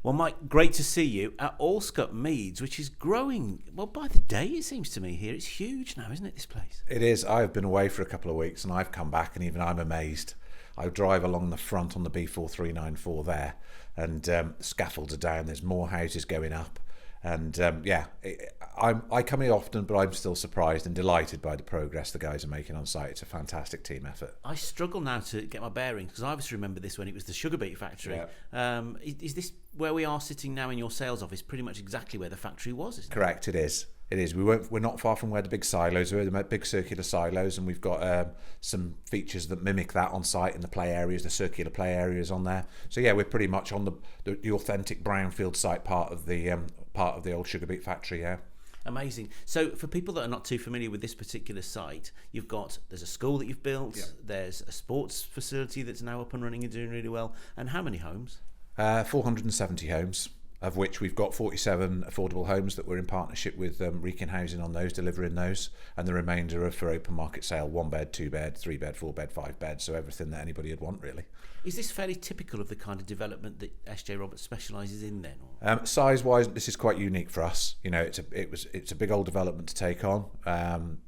Well, Mike, great to see you at Allscott Meads, which is growing, well, by the day, it seems to me here. It's huge now, isn't it, this place? It is. I've been away for a couple of weeks and I've come back and even I'm amazed. I drive along the front on the B4394 there and scaffolds are down. There's more houses going up. And I come here often, but I'm still surprised and delighted by the progress the guys are making on site. It's a fantastic team effort. I struggle now to get my bearings because I obviously remember this when it was the sugar beet factory. Yeah. Is this where we are sitting now in your sales office? Pretty much exactly where the factory was, isn't it? Correct, it is. It is. We're not far from where the big silos are, the big circular silos, and we've got some features that mimic that on site in the play areas, the circular play areas on there. So yeah, we're pretty much on the authentic brownfield site part of the old sugar beet factory. Yeah. Amazing. So for people that are not too familiar with this particular site, there's a school that you've built, yeah. There's a sports facility that's now up and running and doing really well. And how many homes? 470 homes, of which we've got 47 affordable homes that we're in partnership with Wrekin Housing on those, delivering those, and the remainder are for open market sale, 1 bed, 2 bed, 3 bed, 4 bed, 5 bed, so everything that anybody would want really. Is this fairly typical of the kind of development that SJ Roberts specialises in then? Or? Size-wise, this is quite unique for us. You know, it's a big old development to take on,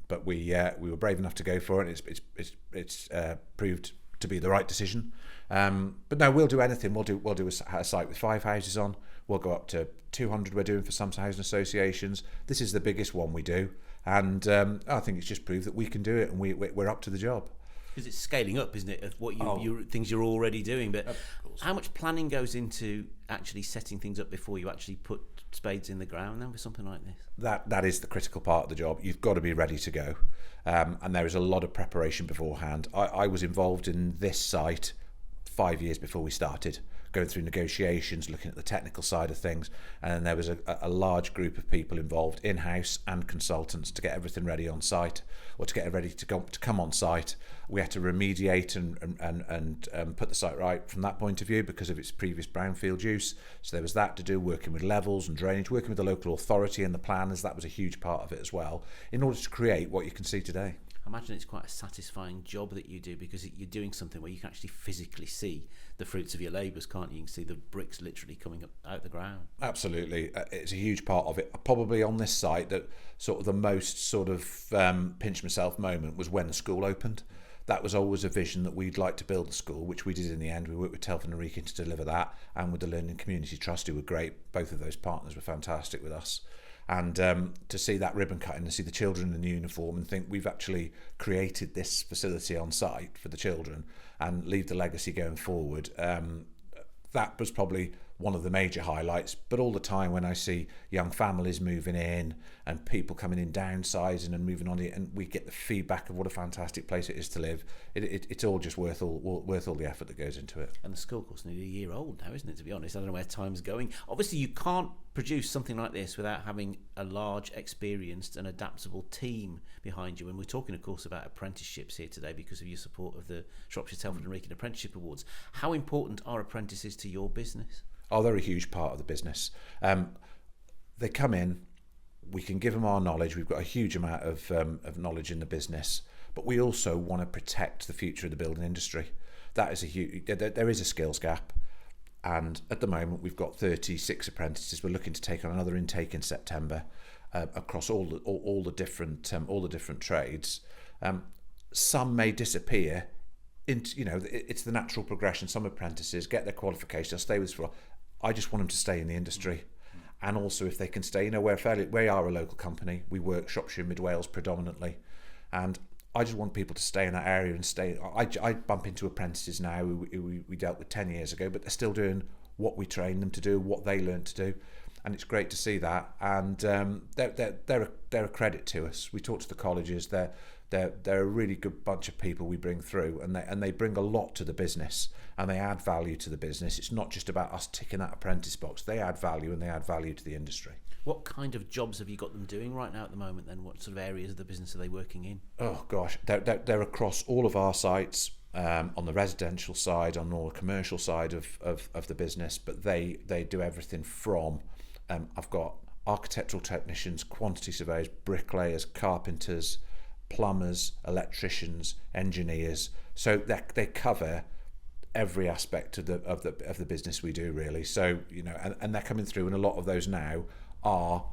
but we were brave enough to go for it. It's proved to be the right decision. But no, we'll do anything. We'll do a site with 5 houses on. We'll go up to 200. We're doing for some housing associations. This is the biggest one we do, and I think it's just proved that we can do it, and we're up to the job. Because it's scaling up, isn't it, of what things you're already doing. But how much planning goes into actually setting things up before you actually put spades in the ground then for something like this? That is the critical part of the job. You've got to be ready to go. And there is a lot of preparation beforehand. I was involved in this site 5 years before we started, going through negotiations, looking at the technical side of things, and then there was a large group of people involved, in-house and consultants, to get everything ready on site, or to get it ready to come on site. We had to remediate and put the site right from that point of view because of its previous brownfield use. So there was that to do, working with levels and drainage, working with the local authority and the planners. That was a huge part of it as well, in order to create what you can see today. I imagine it's quite a satisfying job that you do because you're doing something where you can actually physically see the fruits of your labours, can't you? You can see the bricks literally coming up out the ground. Absolutely. It's a huge part of it. Probably on this site that sort of the most sort of pinch myself moment was when the school opened. That was always a vision that we'd like to build the school, which we did in the end. We worked with Telford and Wrekin to deliver that, and with the Learning Community Trust, who were great. Both of those partners were fantastic with us. And to see that ribbon cutting, to see the children in the uniform and think we've actually created this facility on site for the children and leave the legacy going forward, that was probably one of the major highlights. But all the time when I see young families moving in and people coming in downsizing and moving on, and we get the feedback of what a fantastic place it is to live, it's all just worth all the effort that goes into it. And the school, of course, nearly a year old now, isn't it, to be honest? I don't know where time's going. Obviously, you can't produce something like this without having a large, experienced and adaptable team behind you. And we're talking, of course, about apprenticeships here today because of your support of the Shropshire, Telford and Wrekin Apprenticeship Awards. How important are apprentices to your business? Oh, they're a huge part of the business. They come in, we can give them our knowledge. We've got a huge amount of knowledge in the business, but we also want to protect the future of the building industry. That is there is a skills gap. And at the moment, we've got 36 apprentices. We're looking to take on another intake in September across all the different trades. Some may disappear. It's the natural progression. Some apprentices get their qualification, they'll stay with us for a while. I just want them to stay in the industry, and also if they can stay. We are a local company. We work Shropshire, Mid Wales predominantly, and I just want people to stay in that area and stay. I bump into apprentices now who we dealt with 10 years ago, but they're still doing what we trained them to do, what they learned to do, and it's great to see that. And they're a credit to us. We talk to the colleges. They're a really good bunch of people we bring through, and they bring a lot to the business, and they add value to the business. It's not just about us ticking that apprentice box. They add value, and they add value to the industry. What kind of jobs have you got them doing right now at the moment then? What sort of areas of the business are they working in? Oh gosh, they're across all of our sites, on the residential side, on all the commercial side of the business, but they do everything from, I've got architectural technicians, quantity surveyors, bricklayers, carpenters, plumbers, electricians, engineers. So they cover every aspect of the business we do, really. So, and they're coming through, and a lot of those now are,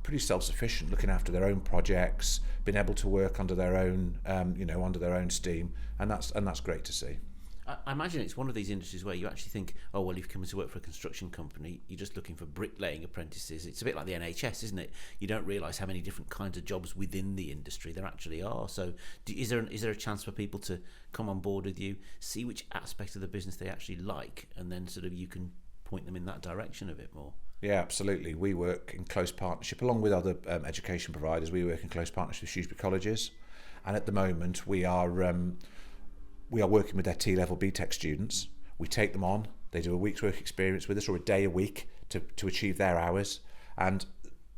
pretty self-sufficient, looking after their own projects, being able to work under their own, under their own steam, and that's great to see. I imagine it's one of these industries where you actually think, oh, well, if you come to work for a construction company, you're just looking for bricklaying apprentices. It's a bit like the NHS, isn't it? You don't realise how many different kinds of jobs within the industry there actually are. So is there a chance for people to come on board with you, see which aspect of the business they actually like, and then sort of you can point them in that direction a bit more? Yeah, absolutely. We work in close partnership, along with other education providers. We work in close partnership with Shrewsbury colleges, and at the moment we are working with their T-level BTEC students. We take them on, they do a week's work experience with us, or a day a week to achieve their hours, and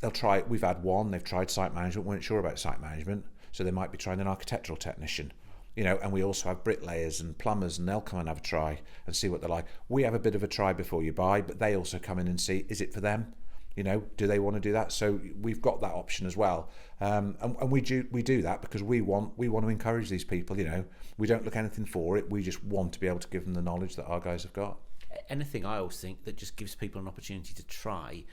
they'll try. We've had one, they've tried site management, weren't sure about site management, so they might be trying an architectural technician. And we also have bricklayers and plumbers, and they'll come and have a try and see what they're like. We have a bit of a try before you buy, but they also come in and see, is it for them? Do they want to do that? So we've got that option as well, and we do that because we want to encourage these people. We don't look anything for it. We just want to be able to give them the knowledge that our guys have got. Anything I always think that just gives people an opportunity to try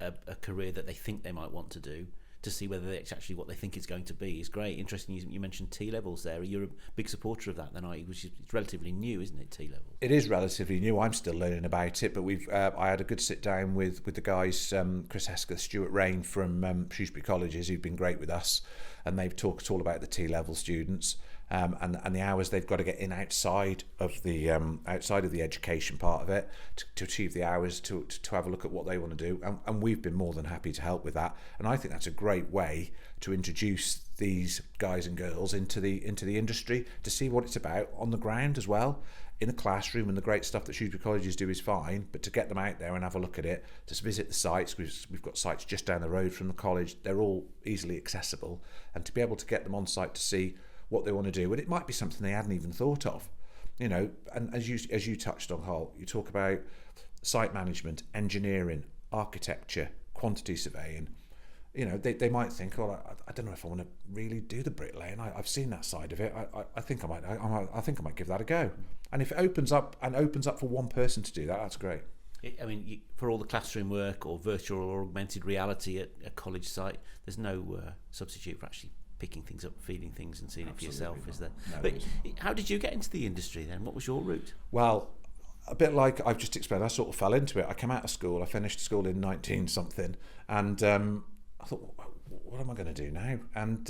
a career that they think they might want to do, to see whether it's actually what they think it's going to be, is great. Interesting. You mentioned T-levels there. You're a big supporter of that, then, are you? Which is, it's relatively new, isn't it, T-levels? It is relatively new. I'm still learning about it, but I had a good sit down with the guys, Chris Hesketh, Stuart Rain from Shrewsbury Colleges, who've been great with us, and they've talked all about the T-level students. And the hours they've got to get in outside of the education part of it to achieve the hours to have a look at what they want to do, and we've been more than happy to help with that. And I think that's a great way to introduce these guys and girls into the industry, to see what it's about on the ground as well. In the classroom, and the great stuff that Shrewsbury Colleges do is fine, but to get them out there and have a look at it, to visit the sites, we've got sites just down the road from the college, they're all easily accessible, and to be able to get them on site to see what they want to do, and it might be something they hadn't even thought of, and as you touched on, Carl, you talk about site management, engineering, architecture, quantity surveying. They might think, oh, I don't know if I want to really do the bricklaying. I've seen that side of it. I think I might give that a go. And if it opens up for one person to do that, that's great. For all the classroom work or virtual or augmented reality at a college site, there's no substitute for actually picking things up, feeding things, and seeing Absolutely it for yourself, not. Is there? No, but how did you get into the industry then? What was your route? Well, a bit like I've just explained, I sort of fell into it. I came out of school, I finished school in 19 something, and I thought, what am I going to do now? And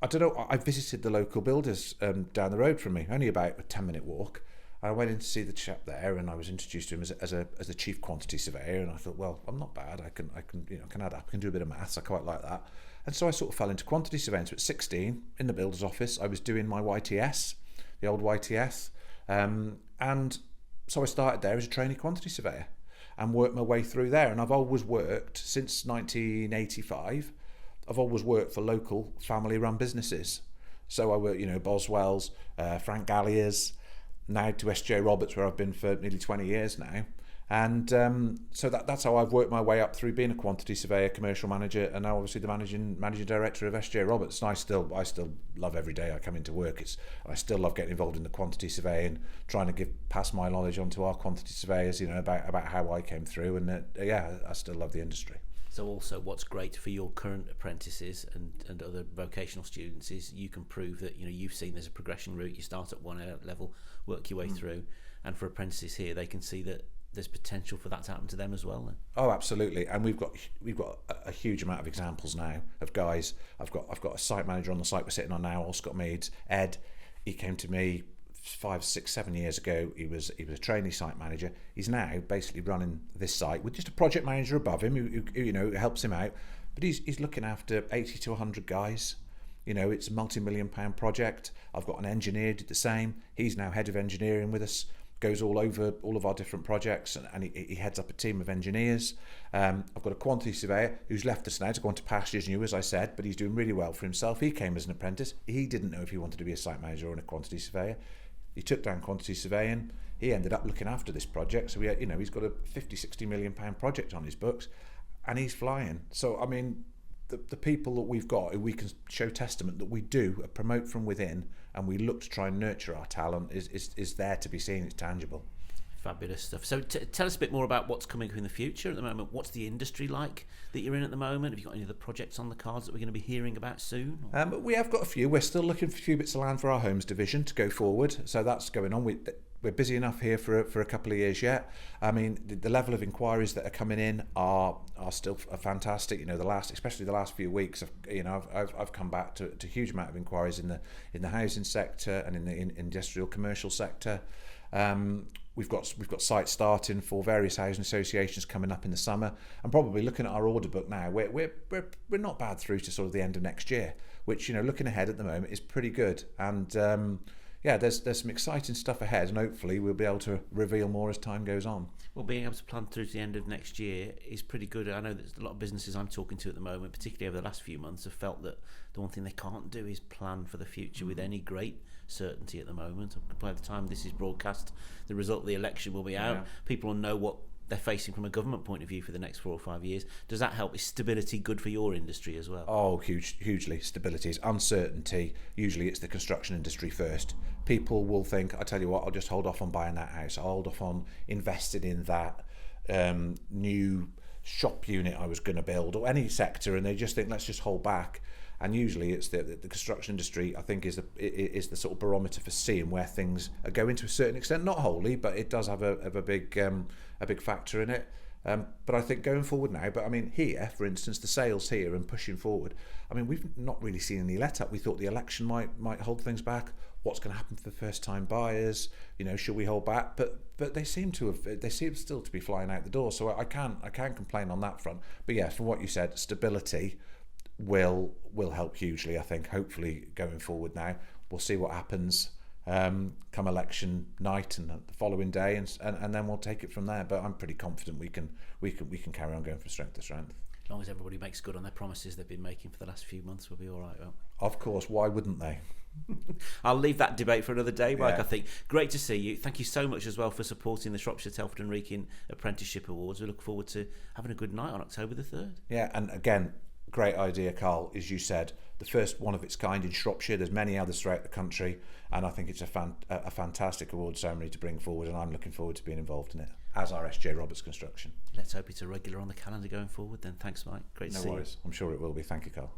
I don't know, I visited the local builders down the road from me, only about a 10-minute walk. I went in to see the chap there, and I was introduced to him as a chief quantity surveyor, and I thought, well, I'm not bad. I can add up, I can do a bit of maths. I quite like that. And so I sort of fell into quantity surveying. So at 16, in the builder's office, I was doing my YTS, the old YTS, and so I started there as a trainee quantity surveyor and worked my way through there. And I've always worked, since 1985, I've always worked for local family-run businesses. So I work, Boswell's, Frank Gallier's, now to SJ Roberts, where I've been for nearly 20 years now. And so that's how I've worked my way up through being a quantity surveyor, commercial manager, and now obviously the managing director of SJ Roberts. And I still love every day I come into work. I still love getting involved in the quantity surveying, trying to pass my knowledge on to our quantity surveyors, about how I came through. And I still love the industry. So also what's great for your current apprentices and other vocational students is you can prove that you've seen there's a progression route. You start at one level, work your way through, and for apprentices here, they can see that there's potential for that to happen to them as well then. Oh, absolutely. And we've got a huge amount of examples now of guys. I've got a site manager on the site we're sitting on now, Allscott Meads, Ed. He came to me 5, 6, 7 years ago. He was a trainee site manager. He's now basically running this site with just a project manager above him who helps him out, but he's looking after 80 to 100 guys. It's a multi-million-pound project. I've got an engineer did the same. He's now head of engineering with us, goes all over all of our different projects, and he heads up a team of engineers. I've got a quantity surveyor who's left us now to go on to pastures new, as I said, but he's doing really well for himself. He came as an apprentice. He didn't know if he wanted to be a site manager or a quantity surveyor. He took down quantity surveying. He ended up looking after this project. So he's got a 50-60 million pound project on his books, and he's flying. So the people that we've got, who we can show testament that we do promote from within and we look to try and nurture our talent is there to be seen. It's tangible. Fabulous stuff. So tell us a bit more about what's coming in the future at the moment. What's the industry like that you're in at the moment? Have you got any other projects on the cards that we're going to be hearing about soon? We have got a few. We're still looking for a few bits of land for our homes division to go forward. So that's going on. We're busy enough here for a couple of years yet. I mean, the level of inquiries that are coming in are still fantastic. You know, especially the last few weeks. I've come back to a huge amount of inquiries in the housing sector and in the industrial commercial sector. We've got sites starting for various housing associations coming up in the summer, and probably looking at our order book now, we're not bad through to sort of the end of next year, which, you know, looking ahead at the moment is pretty good. And there's some exciting stuff ahead, and hopefully we'll be able to reveal more as time goes on. Well, being able to plan through to the end of next year is pretty good. I know there's a lot of businesses I'm talking to at the moment, particularly over the last few months, have felt that the one thing they can't do is plan for the future with any great certainty at the moment. By the time this is broadcast, the result of the election will be out. Yeah. People will know what they're facing from a government point of view for the next 4 or 5 years. Does that help? Is stability good for your industry as well? Oh, hugely. Stability is uncertainty. Usually it's the construction industry first. People will think, I tell you what, I'll just hold off on buying that house. I'll hold off on investing in that new shop unit I was going to build, or any sector, and they just think, let's just hold back. And usually it's the construction industry, I think, is the sort of barometer for seeing where things are going to a certain extent. Not wholly, but it does have a big factor in it. But I think going forward now, but I mean here, for instance, the sales here and pushing forward, I mean, we've not really seen any let up. We thought the election might hold things back. What's going to happen for the first time buyers? You know, should we hold back? But they seem still to be flying out the door. So I can't complain on that front. But yes, from what you said, stability will help hugely, I think. Hopefully going forward now, we'll see what happens come election night and the following day, and then we'll take it from there. But I'm pretty confident we can carry on going from strength to strength. As long as everybody makes good on their promises they've been making for the last few months, we'll be all right. Well, of course, why wouldn't they? I'll leave that debate for another day, Mike. Yeah. I think great to see you. Thank you so much as well for supporting the Shropshire, Telford and Wrekin Apprenticeship Awards. We look forward to having a good night on October the 3rd. Yeah, and again, great idea, Carl. As you said, the first one of its kind in Shropshire. There's many others throughout the country, and I think it's a fantastic award ceremony to bring forward, and I'm looking forward to being involved in it, as are SJ Roberts Construction. Let's hope it's a regular on the calendar going forward then. Thanks, Mike. Great to see you. No worries. I'm sure it will be. Thank you, Carl.